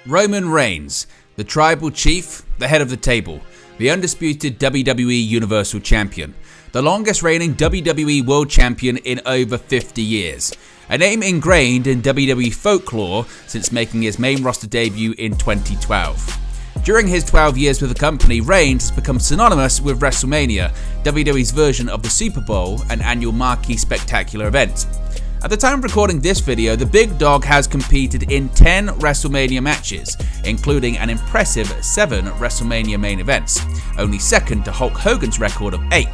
Roman Reigns, the tribal chief, the head of the table, the undisputed WWE Universal Champion, the longest reigning WWE World Champion in over 50 years, a name ingrained in WWE folklore since making his main roster debut in 2012. During his 12 years with the company, Reigns has become synonymous with WrestleMania, WWE's version of the Super Bowl, an annual marquee spectacular event. At the time of recording this video, the big dog has competed in 10 WrestleMania matches, including an impressive 7 WrestleMania main events, only second to Hulk Hogan's record of 8.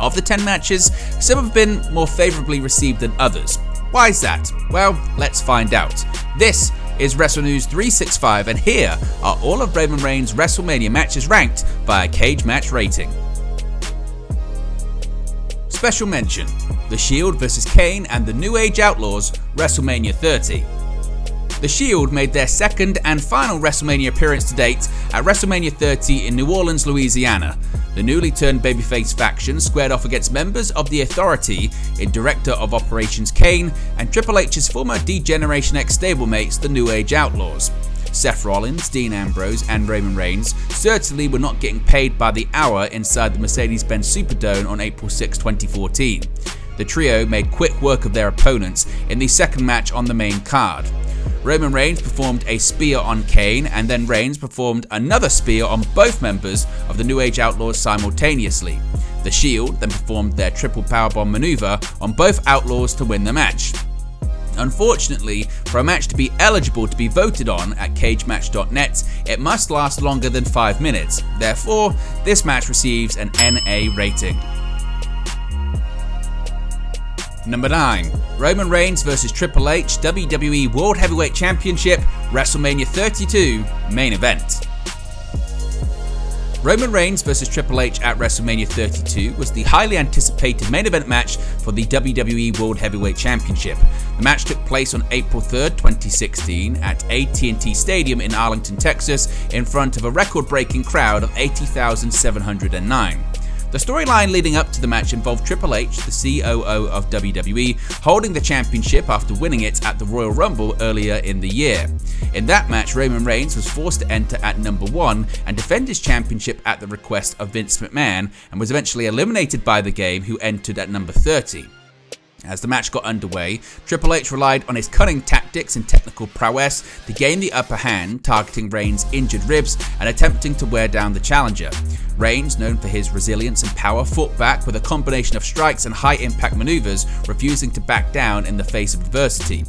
Of the 10 matches, some have been more favourably received than others. Why is that? Well, let's find out. This is WrestleNews 365, and here are all of Roman Reigns' WrestleMania matches ranked by a cage match rating. Special mention: The Shield vs. Kane and the New Age Outlaws, WrestleMania 30. The Shield made their second and final WrestleMania appearance to date at WrestleMania 30 in New Orleans, Louisiana. The newly turned babyface faction squared off against members of the Authority in Director of Operations Kane and Triple H's former D-Generation X stablemates, the New Age Outlaws. Seth Rollins, Dean Ambrose, and Roman Reigns certainly were not getting paid by the hour inside the Mercedes-Benz Superdome on April 6, 2014. The trio made quick work of their opponents in the second match on the main card. Roman Reigns performed a spear on Kane, and then Reigns performed another spear on both members of the New Age Outlaws simultaneously. The Shield then performed their triple powerbomb maneuver on both Outlaws to win the match. Unfortunately, for a match to be eligible to be voted on at cagematch.net, it must last longer than 5 minutes. Therefore, this match receives an NA rating. Number 9. Roman Reigns vs. Triple H WWE World Heavyweight Championship, WrestleMania 32 main event. Roman Reigns vs. Triple H at WrestleMania 32 was the highly anticipated main event match for the WWE World Heavyweight Championship. The match took place on April 3, 2016 at AT&T Stadium in Arlington, Texas, in front of a record-breaking crowd of 80,709. The storyline leading up to the match involved Triple H, the COO of WWE, holding the championship after winning it at the Royal Rumble earlier in the year. In that match, Roman Reigns was forced to enter at number 1 and defend his championship at the request of Vince McMahon, and was eventually eliminated by the Game, who entered at number 30. As the match got underway, Triple H relied on his cunning tactics and technical prowess to gain the upper hand, targeting Reigns' injured ribs and attempting to wear down the challenger. Reigns, known for his resilience and power, fought back with a combination of strikes and high-impact maneuvers, refusing to back down in the face of adversity.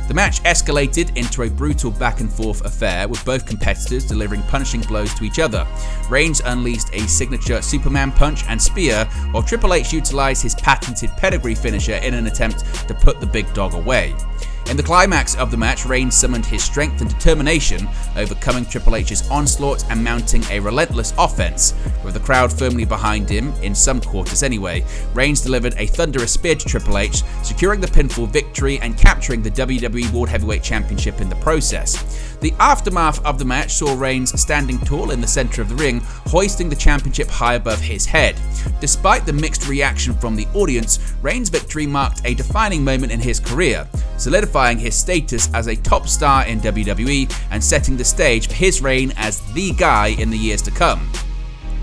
The match escalated into a brutal back-and-forth affair, with both competitors delivering punishing blows to each other. Reigns unleashed a signature Superman punch and spear, while Triple H utilized his patented pedigree finisher in an attempt to put the big dog away. In the climax of the match, Reigns summoned his strength and determination, overcoming Triple H's onslaught and mounting a relentless offense. With the crowd firmly behind him, in some quarters anyway, Reigns delivered a thunderous spear to Triple H, securing the pinfall victory and capturing the WWE World Heavyweight Championship in the process. The aftermath of the match saw Reigns standing tall in the center of the ring, hoisting the championship high above his head. Despite the mixed reaction from the audience, Reigns' victory marked a defining moment in his career, solidifying his status as a top star in WWE and setting the stage for his reign as the guy in the years to come.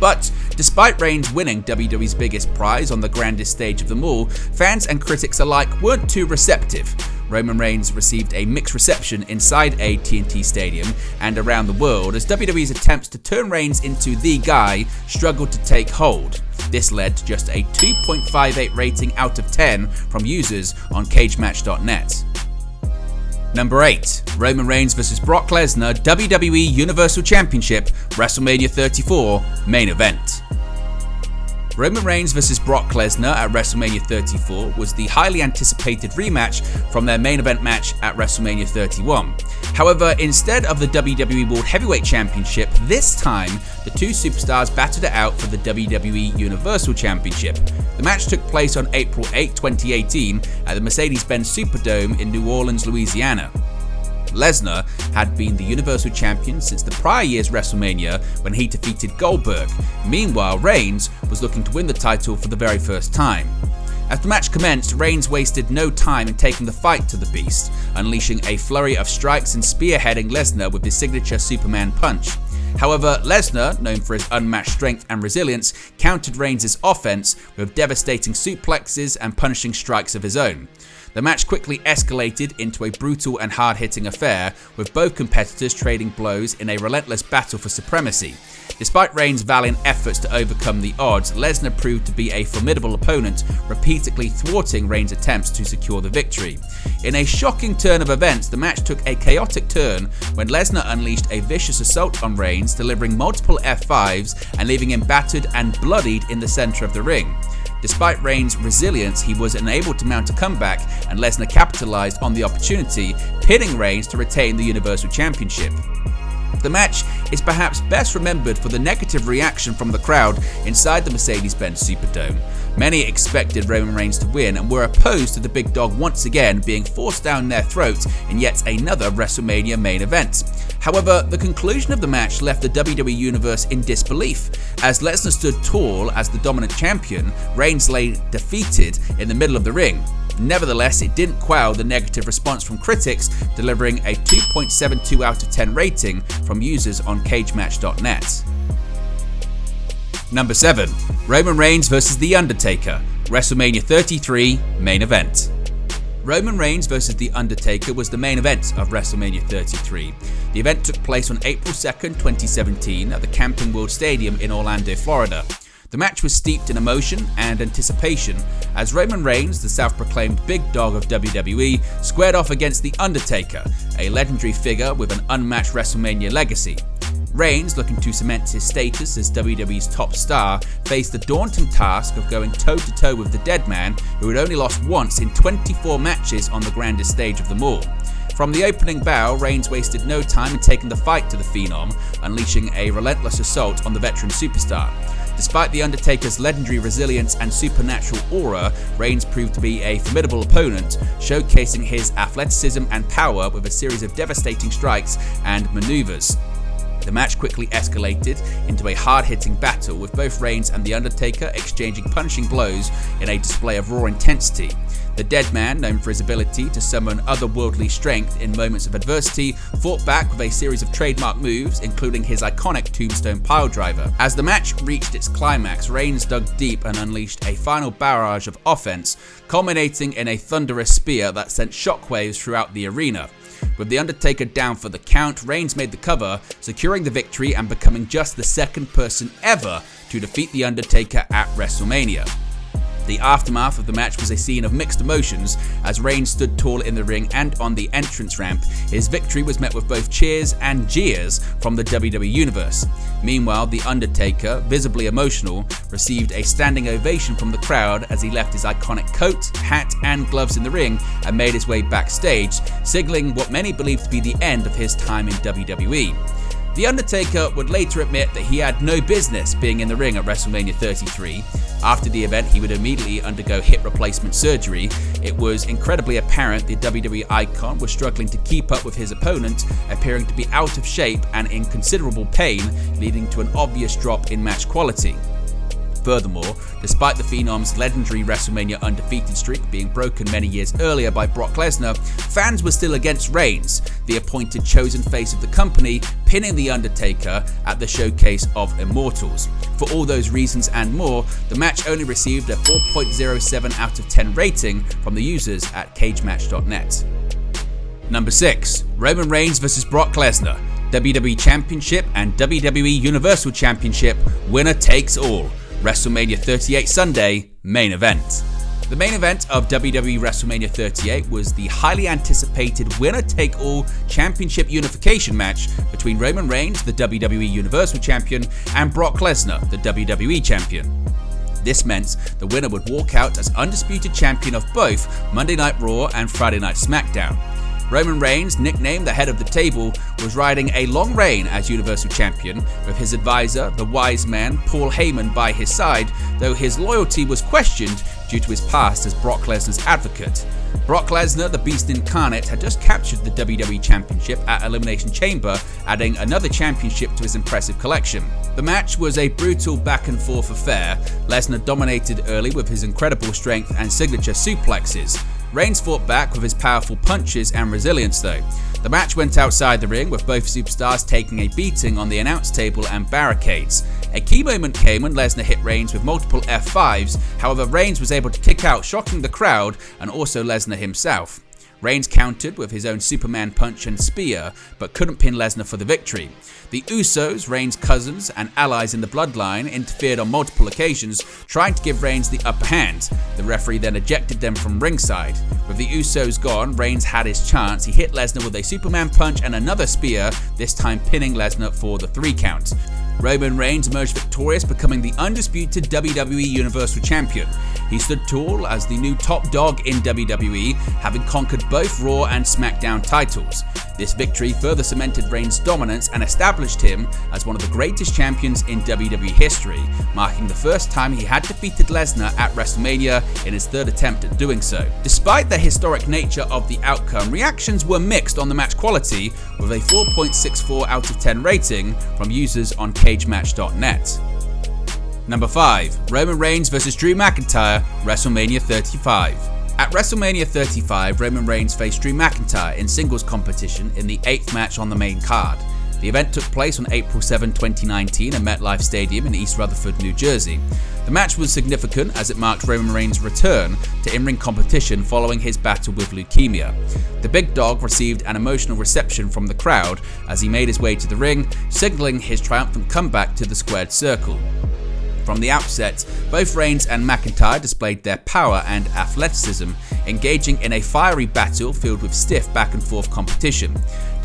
But despite Reigns winning WWE's biggest prize on the grandest stage of them all, fans and critics alike weren't too receptive. Roman Reigns received a mixed reception inside AT&T Stadium and around the world, as WWE's attempts to turn Reigns into the guy struggled to take hold. This led to just a 2.58 rating out of 10 from users on cagematch.net. Number 8. Roman Reigns vs. Brock Lesnar WWE Universal Championship, WrestleMania 34 main event. Roman Reigns vs. Brock Lesnar at WrestleMania 34 was the highly anticipated rematch from their main event match at WrestleMania 31. However, instead of the WWE World Heavyweight Championship, this time the two superstars battled it out for the WWE Universal Championship. The match took place on April 8, 2018 at the Mercedes-Benz Superdome in New Orleans, Louisiana. Lesnar had been the Universal Champion since the prior year's WrestleMania when he defeated Goldberg. Meanwhile, Reigns was looking to win the title for the very first time. As the match commenced, Reigns wasted no time in taking the fight to the Beast, unleashing a flurry of strikes and spearheading Lesnar with his signature Superman punch. However, Lesnar, known for his unmatched strength and resilience, countered Reigns' offense with devastating suplexes and punishing strikes of his own. The match quickly escalated into a brutal and hard-hitting affair, with both competitors trading blows in a relentless battle for supremacy. Despite Reigns' valiant efforts to overcome the odds, Lesnar proved to be a formidable opponent, repeatedly thwarting Reigns' attempts to secure the victory. In a shocking turn of events, the match took a chaotic turn when Lesnar unleashed a vicious assault on Reigns, delivering multiple F5s and leaving him battered and bloodied in the center of the ring. Despite Reigns' resilience, he was unable to mount a comeback, and Lesnar capitalized on the opportunity, pinning Reigns to retain the Universal Championship. The match is perhaps best remembered for the negative reaction from the crowd inside the Mercedes-Benz Superdome. Many expected Roman Reigns to win and were opposed to the big dog once again being forced down their throats in yet another WrestleMania main event. However, the conclusion of the match left the WWE Universe in disbelief. As Lesnar stood tall as the dominant champion, Reigns lay defeated in the middle of the ring. Nevertheless, it didn't quell the negative response from critics, delivering a 2.72 out of 10 rating from users on cagematch.net. Number 7. Roman Reigns vs. The Undertaker, WrestleMania 33 main event. Roman Reigns vs. The Undertaker was the main event of WrestleMania 33. The event took place on April 2nd, 2017 at the Camping World Stadium in Orlando, Florida. The match was steeped in emotion and anticipation as Roman Reigns, the self-proclaimed big dog of WWE, squared off against The Undertaker, a legendary figure with an unmatched WrestleMania legacy. Reigns, looking to cement his status as WWE's top star, faced the daunting task of going toe-to-toe with the dead man who had only lost once in 24 matches on the grandest stage of them all. From the opening bell, Reigns wasted no time in taking the fight to the Phenom, unleashing a relentless assault on the veteran superstar. Despite The Undertaker's legendary resilience and supernatural aura, Reigns proved to be a formidable opponent, showcasing his athleticism and power with a series of devastating strikes and maneuvers. The match quickly escalated into a hard-hitting battle, with both Reigns and The Undertaker exchanging punishing blows in a display of raw intensity. The dead man, known for his ability to summon otherworldly strength in moments of adversity, fought back with a series of trademark moves, including his iconic tombstone piledriver. As the match reached its climax, Reigns dug deep and unleashed a final barrage of offense, culminating in a thunderous spear that sent shockwaves throughout the arena. With The Undertaker down for the count, Reigns made the cover, securing the victory and becoming just the second person ever to defeat The Undertaker at WrestleMania. The aftermath of the match was a scene of mixed emotions as Reigns stood tall in the ring and on the entrance ramp. His victory was met with both cheers and jeers from the WWE Universe. Meanwhile, The Undertaker, visibly emotional, received a standing ovation from the crowd as he left his iconic coat, hat and gloves in the ring and made his way backstage, signaling what many believed to be the end of his time in WWE. The Undertaker would later admit that he had no business being in the ring at WrestleMania 33. After the event, he would immediately undergo hip replacement surgery. It was incredibly apparent the WWE icon was struggling to keep up with his opponent, appearing to be out of shape and in considerable pain, leading to an obvious drop in match quality. Furthermore, despite the Phenom's legendary WrestleMania undefeated streak being broken many years earlier by Brock Lesnar, fans were still against Reigns, the appointed chosen face of the company, pinning The Undertaker at the Showcase of Immortals. For all those reasons and more, the match only received a 4.07 out of 10 rating from the users at cagematch.net. Number 6. Roman Reigns vs. Brock Lesnar, WWE Championship and WWE Universal Championship, winner takes all. WrestleMania 38 Sunday main event. The main event of WWE WrestleMania 38 was the highly anticipated winner-take-all championship unification match between Roman Reigns, the WWE Universal Champion, and Brock Lesnar, the WWE Champion. This meant the winner would walk out as undisputed champion of both Monday Night Raw and Friday Night SmackDown. Roman Reigns, nicknamed the head of the table, was riding a long reign as Universal Champion, with his advisor, the wise man Paul Heyman, by his side, though his loyalty was questioned due to his past as Brock Lesnar's advocate. Brock Lesnar, the Beast Incarnate, had just captured the WWE Championship at Elimination Chamber, adding another championship to his impressive collection. The match was a brutal back-and-forth affair. Lesnar dominated early with his incredible strength and signature suplexes. Reigns fought back with his powerful punches and resilience though. The match went outside the ring, with both superstars taking a beating on the announce table and barricades. A key moment came when Lesnar hit Reigns with multiple F5s, however Reigns was able to kick out, shocking the crowd and also Lesnar himself. Reigns countered with his own Superman punch and spear, but couldn't pin Lesnar for the victory. The Usos, Reigns' cousins and allies in the bloodline, interfered on multiple occasions, trying to give Reigns the upper hand. The referee then ejected them from ringside. With the Usos gone, Reigns had his chance. He hit Lesnar with a Superman punch and another spear, this time pinning Lesnar for the 3 count. Roman Reigns emerged victorious, becoming the undisputed WWE Universal Champion. He stood tall as the new top dog in WWE, having conquered both Raw and SmackDown titles. This victory further cemented Reigns' dominance and established him as one of the greatest champions in WWE history, marking the first time he had defeated Lesnar at WrestleMania in his 3rd attempt at doing so. Despite the historic nature of the outcome, reactions were mixed on the match quality, with a 4.64 out of 10 rating from users on cagematch.net. Number 5. Roman Reigns vs Drew McIntyre, WrestleMania 35. At WrestleMania 35, Roman Reigns faced Drew McIntyre in singles competition in the 8th match on the main card. The event took place on April 7, 2019 at MetLife Stadium in East Rutherford, New Jersey. The match was significant as it marked Roman Reigns' return to in-ring competition following his battle with leukemia. The big dog received an emotional reception from the crowd as he made his way to the ring, signaling his triumphant comeback to the squared circle. From the outset, both Reigns and McIntyre displayed their power and athleticism, engaging in a fiery battle filled with stiff back-and-forth competition.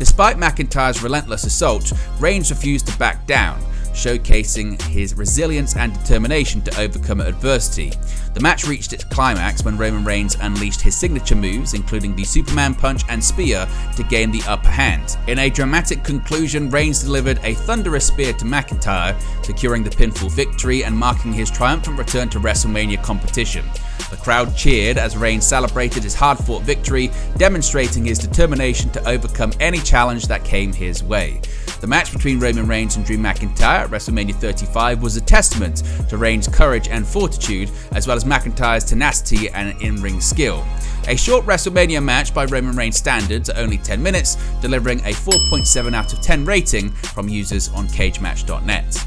Despite McIntyre's relentless assault, Reigns refused to back down, showcasing his resilience and determination to overcome adversity. The match reached its climax when Roman Reigns unleashed his signature moves, including the Superman punch and spear, to gain the upper hand. In a dramatic conclusion, Reigns delivered a thunderous spear to McIntyre, securing the pinfall victory and marking his triumphant return to WrestleMania competition. The crowd cheered as Reigns celebrated his hard-fought victory, demonstrating his determination to overcome any challenge that came his way. The match between Roman Reigns and Drew McIntyre at WrestleMania 35 was a testament to Reigns' courage and fortitude, as well as McIntyre's tenacity and in-ring skill. A short WrestleMania match by Roman Reigns standards at only 10 minutes, delivering a 4.7 out of 10 rating from users on cagematch.net.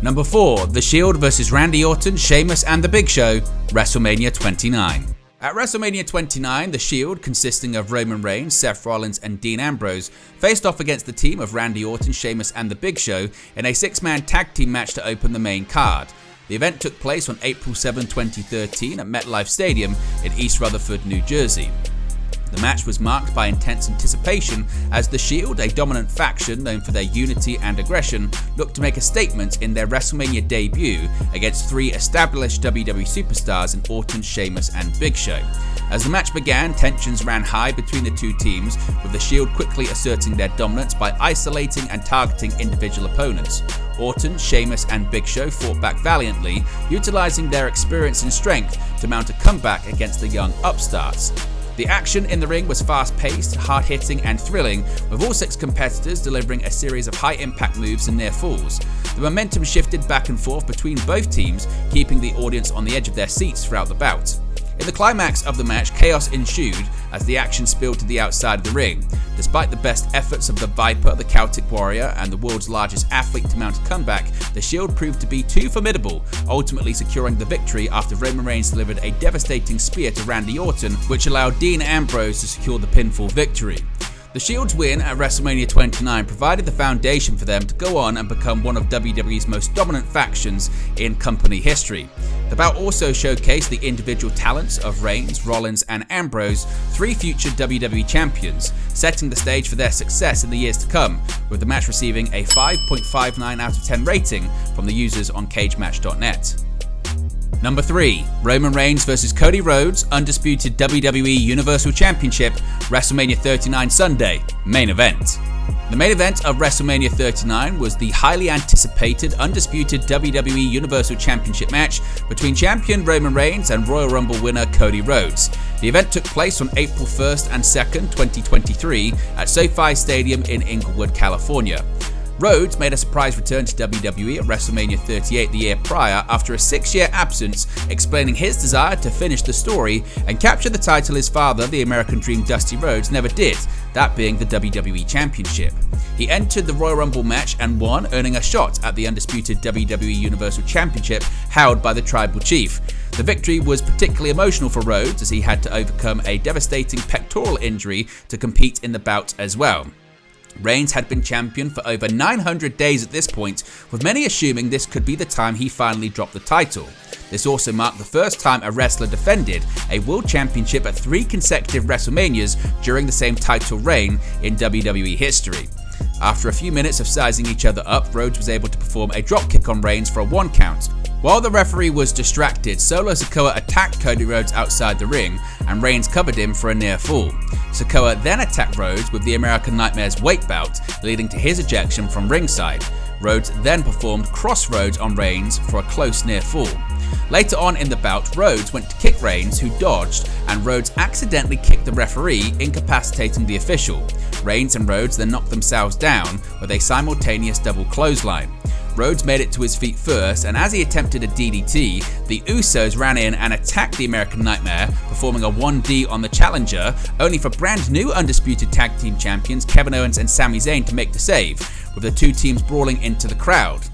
Number 4. The Shield vs Randy Orton, Sheamus and The Big Show, WrestleMania 29. At WrestleMania 29, The Shield, consisting of Roman Reigns, Seth Rollins and Dean Ambrose, faced off against the team of Randy Orton, Sheamus and The Big Show in a 6-man tag team match to open the main card. The event took place on April 7, 2013 at MetLife Stadium in East Rutherford, New Jersey. The match was marked by intense anticipation as The Shield, a dominant faction known for their unity and aggression, looked to make a statement in their WrestleMania debut against 3 established WWE superstars in Orton, Sheamus and Big Show. As the match began, tensions ran high between the two teams, with The Shield quickly asserting their dominance by isolating and targeting individual opponents. Orton, Sheamus and Big Show fought back valiantly, utilizing their experience and strength to mount a comeback against the young upstarts. The action in the ring was fast-paced, hard-hitting and thrilling, with all 6 competitors delivering a series of high-impact moves and near falls. The momentum shifted back and forth between both teams, keeping the audience on the edge of their seats throughout the bout. In the climax of the match, chaos ensued as the action spilled to the outside of the ring. Despite the best efforts of the Viper, the Celtic Warrior, and the world's largest athlete to mount a comeback, the Shield proved to be too formidable, ultimately securing the victory after Roman Reigns delivered a devastating spear to Randy Orton, which allowed Dean Ambrose to secure the pinfall victory. The Shield's win at WrestleMania 29 provided the foundation for them to go on and become one of WWE's most dominant factions in company history. The bout also showcased the individual talents of Reigns, Rollins and Ambrose, 3 future WWE champions, setting the stage for their success in the years to come, with the match receiving a 5.59 out of 10 rating from the users on cagematch.net. Number 3. Roman Reigns vs Cody Rhodes, Undisputed WWE Universal Championship, WrestleMania 39 Sunday, main event. The main event of WrestleMania 39 was the highly anticipated, undisputed WWE Universal Championship match between champion Roman Reigns and Royal Rumble winner Cody Rhodes. The event took place on April 1st and 2nd, 2023 at SoFi Stadium in Inglewood, California. Rhodes made a surprise return to WWE at WrestleMania 38 the year prior after a 6-year absence, explaining his desire to finish the story and capture the title his father, the American Dream Dusty Rhodes, never did, that being the WWE Championship. He entered the Royal Rumble match and won, earning a shot at the undisputed WWE Universal Championship held by the Tribal Chief. The victory was particularly emotional for Rhodes as he had to overcome a devastating pectoral injury to compete in the bout as well. Reigns had been champion for over 900 days at this point, with many assuming this could be the time he finally dropped the title. This also marked the first time a wrestler defended a world championship at 3 consecutive WrestleManias during the same title reign in WWE history. After a few minutes of sizing each other up, Rhodes was able to perform a dropkick on Reigns for a 1 count. While the referee was distracted, Solo Sikoa attacked Cody Rhodes outside the ring, and Reigns covered him for a near fall. Sikoa then attacked Rhodes with the American Nightmare's weight belt, leading to his ejection from ringside. Rhodes then performed crossroads on Reigns for a close near fall. Later on in the bout, Rhodes went to kick Reigns, who dodged, and Rhodes accidentally kicked the referee, incapacitating the official. Reigns and Rhodes then knocked themselves down with a simultaneous double clothesline. Rhodes made it to his feet first, and as he attempted a DDT, the Usos ran in and attacked the American Nightmare, performing a 1D on the challenger, only for brand new undisputed tag team champions Kevin Owens and Sami Zayn to make the save, with the two teams brawling into the crowd.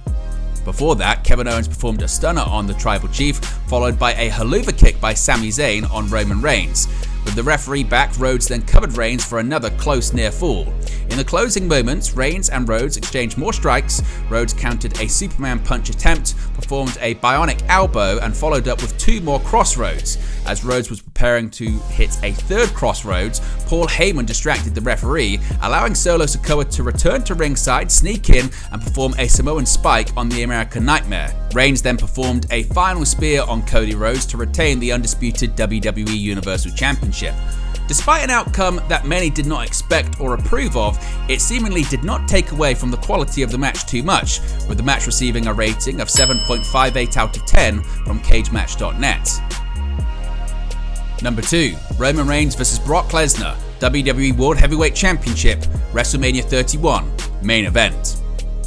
Before that, Kevin Owens performed a stunner on the Tribal Chief, followed by a haluva kick by Sami Zayn on Roman Reigns. With the referee back, Rhodes then covered Reigns for another close near fall. In the closing moments, Reigns and Rhodes exchanged more strikes. Rhodes countered a Superman punch attempt, performed a bionic elbow, and followed up with 2 more crossroads. As Rhodes was preparing to hit a 3rd crossroads, Paul Heyman distracted the referee, allowing Solo Sikoa to return to ringside, sneak in, and perform a Samoan spike on the American Nightmare. Reigns then performed a final spear on Cody Rhodes to retain the undisputed WWE Universal Championship. Despite an outcome that many did not expect or approve of, it seemingly did not take away from the quality of the match too much, with the match receiving a rating of 7.58 out of 10 from CageMatch.net. Number 2. Roman Reigns vs Brock Lesnar, WWE World Heavyweight Championship, WrestleMania 31, Main Event.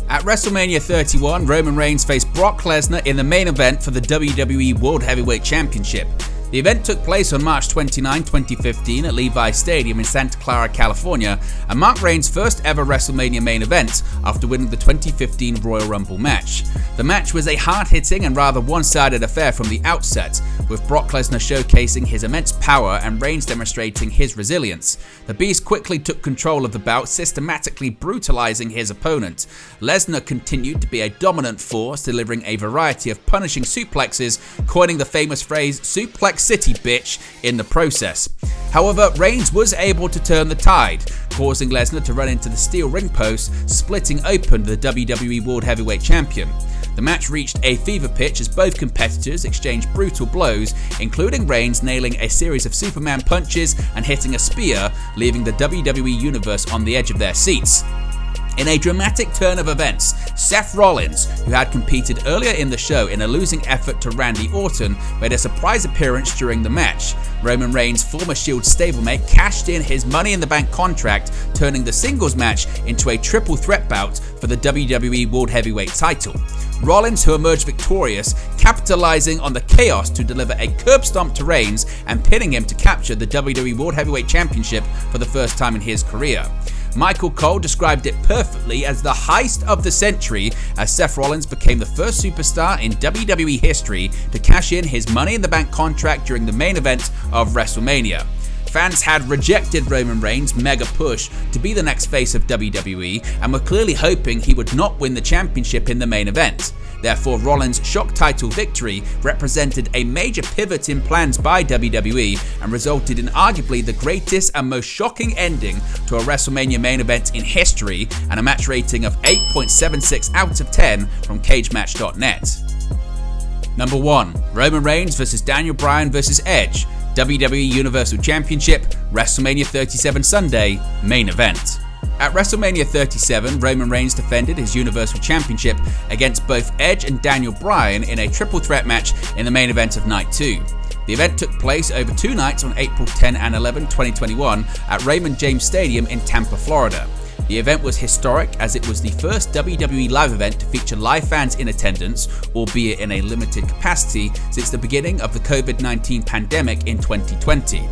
At WrestleMania 31, Roman Reigns faced Brock Lesnar in the main event for the WWE World Heavyweight Championship. The event took place on March 29, 2015 at Levi Stadium in Santa Clara, California, and marked Reigns' first ever WrestleMania main event after winning the 2015 Royal Rumble match. The match was a hard-hitting and rather one-sided affair from the outset, with Brock Lesnar showcasing his immense power and Reigns demonstrating his resilience. The Beast quickly took control of the bout, systematically brutalizing his opponent. Lesnar continued to be a dominant force, delivering a variety of punishing suplexes, coining the famous phrase "Suplex City, bitch," in the process. However, Reigns was able to turn the tide, causing Lesnar to run into the steel ring post, splitting open the WWE World Heavyweight Champion. The match reached a fever pitch as both competitors exchanged brutal blows, including Reigns nailing a series of Superman punches and hitting a spear, leaving the WWE Universe on the edge of their seats. In a dramatic turn of events, Seth Rollins, who had competed earlier in the show in a losing effort to Randy Orton, made a surprise appearance during the match. Roman Reigns' former Shield stablemate cashed in his Money in the Bank contract, turning the singles match into a triple threat bout for the WWE World Heavyweight title. Rollins, who emerged victorious, capitalizing on the chaos to deliver a curb stomp to Reigns and pinning him to capture the WWE World Heavyweight Championship for the first time in his career. Michael Cole described it perfectly as the heist of the century, as Seth Rollins became the first superstar in WWE history to cash in his Money in the Bank contract during the main event of WrestleMania. Fans had rejected Roman Reigns' mega push to be the next face of WWE and were clearly hoping he would not win the championship in the main event. Therefore, Rollins' shock title victory represented a major pivot in plans by WWE and resulted in arguably the greatest and most shocking ending to a WrestleMania main event in history, and a match rating of 8.76 out of 10 from CageMatch.net. Number 1. Roman Reigns vs Daniel Bryan vs Edge, WWE Universal Championship, WrestleMania 37 Sunday, Main Event. At WrestleMania 37, Roman Reigns defended his Universal Championship against both Edge and Daniel Bryan in a triple threat match in the main event of Night 2. The event took place over 2 nights on April 10 and 11, 2021 at Raymond James Stadium in Tampa, Florida. The event was historic as it was the first WWE live event to feature live fans in attendance, albeit in a limited capacity, since the beginning of the COVID-19 pandemic in 2020.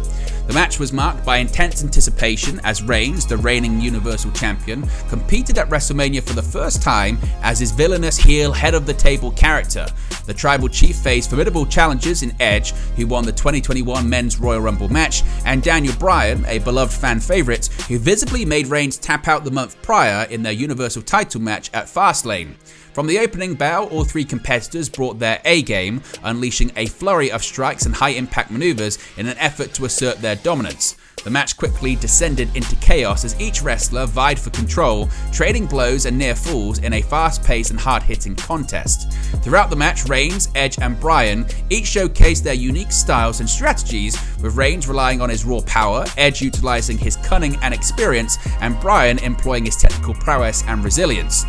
The match was marked by intense anticipation as Reigns, the reigning Universal Champion, competed at WrestleMania for the first time as his villainous heel head-of-the-table character. The Tribal Chief faced formidable challengers in Edge, who won the 2021 Men's Royal Rumble match, and Daniel Bryan, a beloved fan favorite, who visibly made Reigns tap out the month prior in their Universal title match at Fastlane. From the opening bell, all 3 competitors brought their A-game, unleashing a flurry of strikes and high-impact maneuvers in an effort to assert their dominance. The match quickly descended into chaos as each wrestler vied for control, trading blows and near falls in a fast-paced and hard-hitting contest. Throughout the match, Reigns, Edge and Bryan each showcased their unique styles and strategies, with Reigns relying on his raw power, Edge utilizing his cunning and experience, and Bryan employing his technical prowess and resilience.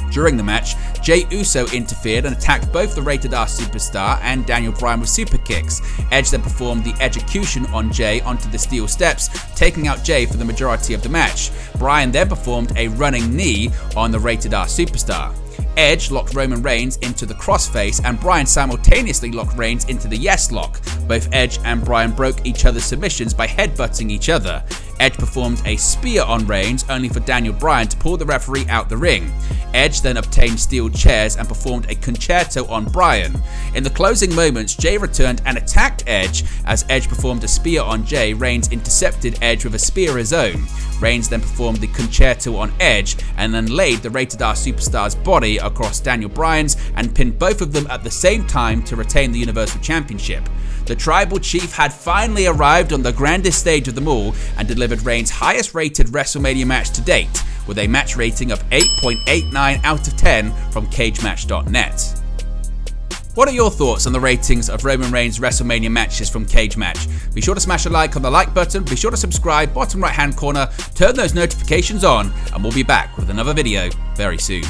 During the match, Jey Uso interfered and attacked both the Rated R Superstar and Daniel Bryan with super kicks. Edge then performed the execution on Jey onto the steel steps, taking out Jey for the majority of the match. Bryan then performed a running knee on the Rated R Superstar. Edge locked Roman Reigns into the crossface and Bryan simultaneously locked Reigns into the yes lock. Both Edge and Bryan broke each other's submissions by headbutting each other. Edge performed a spear on Reigns, only for Daniel Bryan to pull the referee out the ring. Edge then obtained steel chairs and performed a concerto on Bryan. In the closing moments, Jey returned and attacked Edge. As Edge performed a spear on Jey, Reigns intercepted Edge with a spear of his own. Reigns then performed the concerto on Edge and then laid the Rated R Superstar's body across Daniel Bryan's and pinned both of them at the same time to retain the Universal Championship. The Tribal Chief had finally arrived on the grandest stage of them all and delivered Reigns' highest rated WrestleMania match to date, with a match rating of 8.89 out of 10 from CageMatch.net. What are your thoughts on the ratings of Roman Reigns' WrestleMania matches from Cage Match? Be sure to smash a like on the like button, be sure to subscribe, bottom right hand corner, turn those notifications on, and we'll be back with another video very soon.